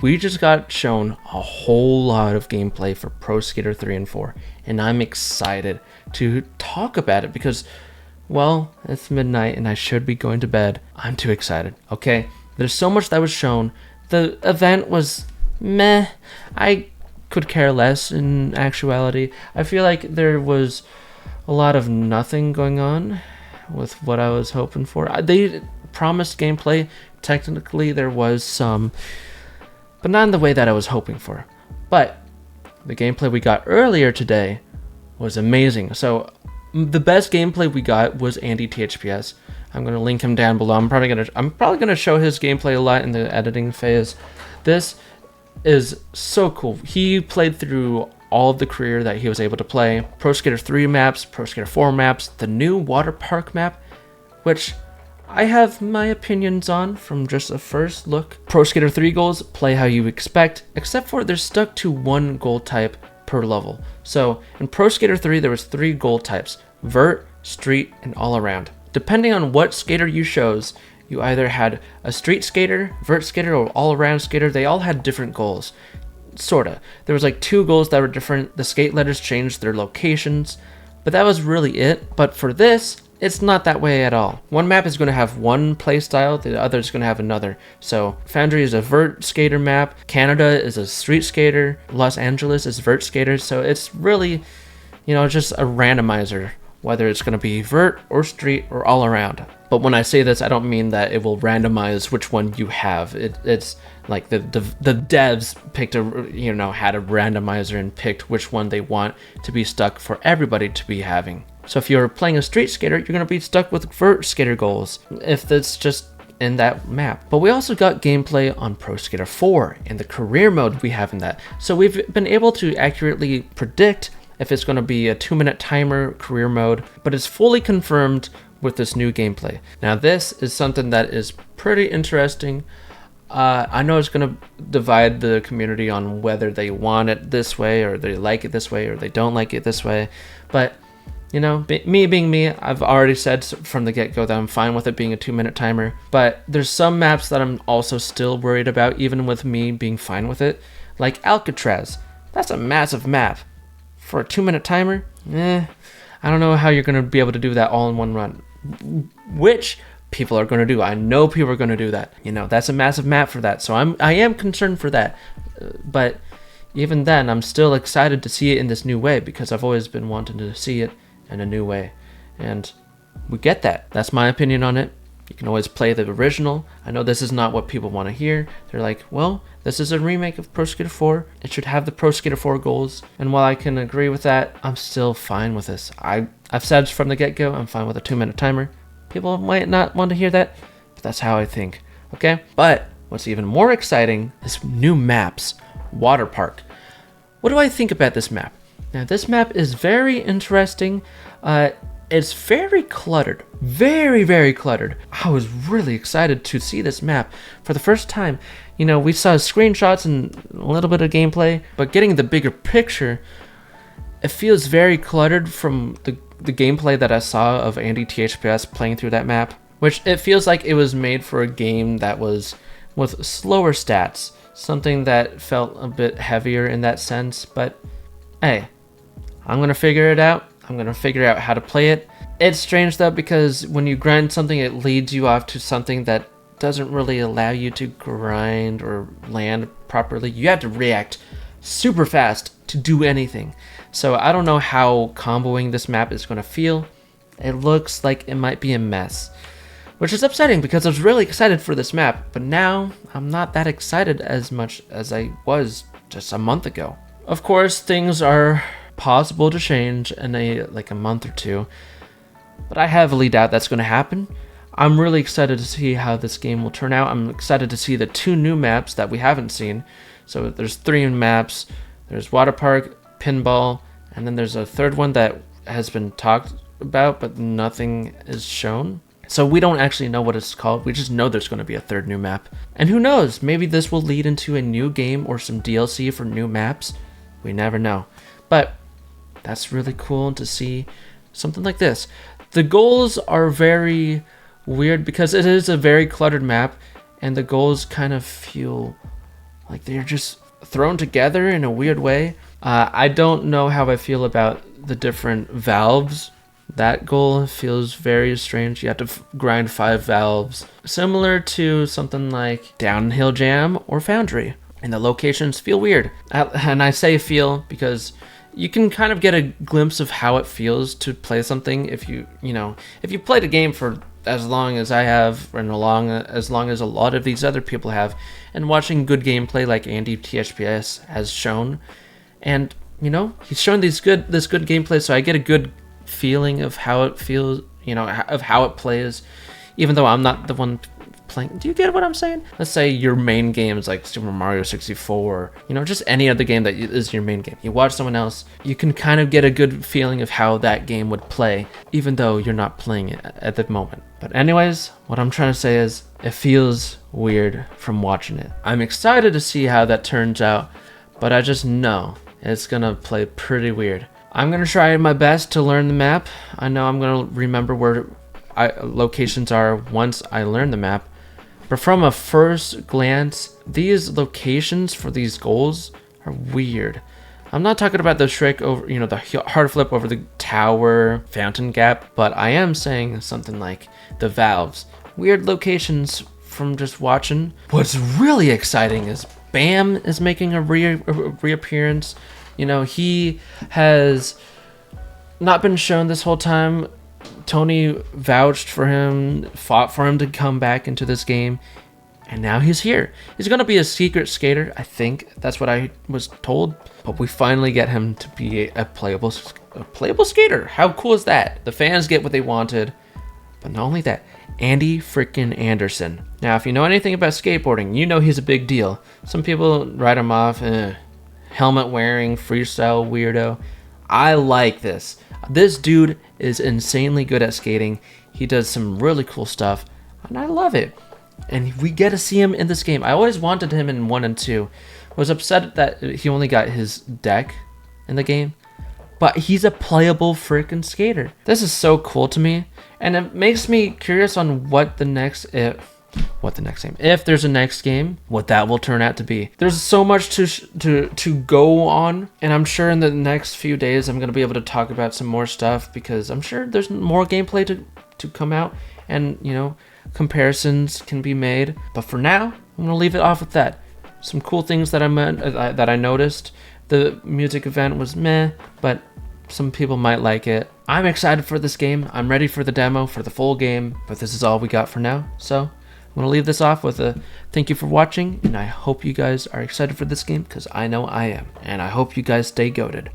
We just got shown a whole lot of gameplay for Pro Skater 3 and 4, and I'm excited to talk about it because, well, it's midnight and I should be going to bed. I'm too excited, okay? There's so much that was shown. The event was meh. I could care less in actuality. I feel like there was a lot of nothing going on with what I was hoping for. They promised gameplay. Technically, there was some, but not in the way that I was hoping for. But the gameplay we got earlier today was amazing. So the best gameplay we got was andyTHPS. I'm gonna link him down below. I'm probably gonna show his gameplay a lot in the editing phase. This is so cool. He played through all of the career that he was able to play. Pro Skater 3 maps, Pro Skater 4 maps, the new water park map, which I have my opinions on from just a first look. Pro Skater 3 goals, play how you expect, except for they're stuck to one goal type per level. So in Pro Skater 3, there was 3 goal types: vert, street, and all around. Depending on what skater you chose, you either had a street skater, vert skater, or all around skater. They all had different goals. Sorta. There was like 2 goals that were different. The skate letters changed their locations, but that was really it. But for this, it's not that way at all. One map is going to have one play style, the other is going to have another. So Foundry is a vert skater map, Canada is a street skater, Los Angeles is vert skater. So it's really, just a randomizer, whether it's going to be vert or street or all around. But when I say this, I don't mean that it will randomize which one you have. It's like the devs picked had a randomizer and picked which one they want to be stuck for everybody to be having. So if you're playing a street skater, you're going to be stuck with vert skater goals if that's just in that map. But we also got gameplay on Pro Skater 4 and the career mode we have in that. So we've been able to accurately predict if it's going to be a 2-minute timer career mode, but it's fully confirmed with this new gameplay. Now this is something that is pretty interesting. I know it's going to divide the community on whether they want it this way or they like it this way or they don't like it this way, but me being me, I've already said from the get-go that I'm fine with it being a 2-minute timer, but there's some maps that I'm also still worried about, even with me being fine with it, like Alcatraz. That's a massive map. For a 2-minute timer, I don't know how you're going to be able to do that all in one run, which people are going to do. I know people are going to do that. That's a massive map for that, so I am concerned for that, but even then, I'm still excited to see it in this new way because I've always been wanting to see it in a new way, and we get that. That's my opinion on it. You can always play the original. I know this is not what people want to hear. They're like, well, this is a remake of Pro Skater 4. It should have the Pro Skater 4 goals. And while I can agree with that, I'm still fine with this. I've said from the get-go, I'm fine with a 2-minute timer. People might not want to hear that, but that's how I think, okay? But what's even more exciting is new maps. Water Park. What do I think about this map? Now, this map is very interesting. It's very cluttered. Very, very cluttered. I was really excited to see this map for the first time. We saw screenshots and a little bit of gameplay, but getting the bigger picture, it feels very cluttered from the gameplay that I saw of andyTHPS playing through that map, which it feels like it was made for a game that was with slower stats, something that felt a bit heavier in that sense, but hey, I'm going to figure it out. I'm going to figure out how to play it. It's strange though, because when you grind something, it leads you off to something that doesn't really allow you to grind or land properly. You have to react super fast to do anything. So I don't know how comboing this map is going to feel. It looks like it might be a mess, which is upsetting because I was really excited for this map, but now I'm not that excited as much as I was just a month ago. Of course, things are possible to change in a month or two, but I heavily doubt that's going to happen. I'm really excited to see how this game will turn out. I'm excited to see the 2 new maps that we haven't seen. So there's 3 maps. There's Water Park, Pinball, and then there's a 3rd one that has been talked about, but nothing is shown. So we don't actually know what it's called. We just know there's going to be a 3rd new map. And who knows, maybe this will lead into a new game or some DLC for new maps. We never know. But that's really cool to see something like this. The goals are very weird because it is a very cluttered map, and the goals kind of feel Like they're just thrown together in a weird way. I don't know how I feel about the different valves. That goal feels very strange. You have to grind 5 valves, similar to something like Downhill Jam or Foundry. And the locations feel weird. And I say feel because you can kind of get a glimpse of how it feels to play something if you played a game for as long as I have, and as long as a lot of these other people have, and watching good gameplay like andyTHPS has shown. And he's shown this good gameplay, so I get a good feeling of how it feels, of how it plays, even though I'm not the one playing. Do you get what I'm saying? Let's say your main game is like Super Mario 64, just any other game that is your main game. You watch someone else, you can kind of get a good feeling of how that game would play, even though you're not playing it at the moment. But anyways, what I'm trying to say is it feels weird from watching it. I'm excited to see how that turns out, but I just know it's gonna play pretty weird. I'm gonna try my best to learn the map. I know I'm gonna remember where locations are once I learn the map. But from a first glance, these locations for these goals are weird. I'm not talking about the trick over, the hard flip over the tower fountain gap, but I am saying something like the valves. Weird locations from just watching. What's really exciting is Bam is making a reappearance. He has not been shown this whole time. Tony vouched for him, fought for him to come back into this game, and now he's here. He's going to be a secret skater, I think. That's what I was told. But we finally get him to be a playable skater. How cool is that? The fans get what they wanted. But not only that, Andy freaking Anderson. Now, if you know anything about skateboarding, you know he's a big deal. Some people write him off, helmet wearing, freestyle weirdo. I like this. This dude is insanely good at skating. He does some really cool stuff, and I love it. And we get to see him in this game. I always wanted him in 1 and 2. Was upset that he only got his deck in the game, but he's a playable freaking skater. This is so cool to me, and it makes me curious on what the next game, if there's a next game, what that will turn out to be. There's so much to go on, and I'm sure in the next few days I'm gonna be able to talk about some more stuff, because I'm sure there's more gameplay to come out, and comparisons can be made. But for now, I'm gonna leave it off with that. Some cool things that I noticed. The music event was meh, but some people might like it. I'm excited for this game. I'm ready for the demo, for the full game, but this is all we got for now. So I'm going to leave this off with a thank you for watching, and I hope you guys are excited for this game, because I know I am. And I hope you guys stay goated.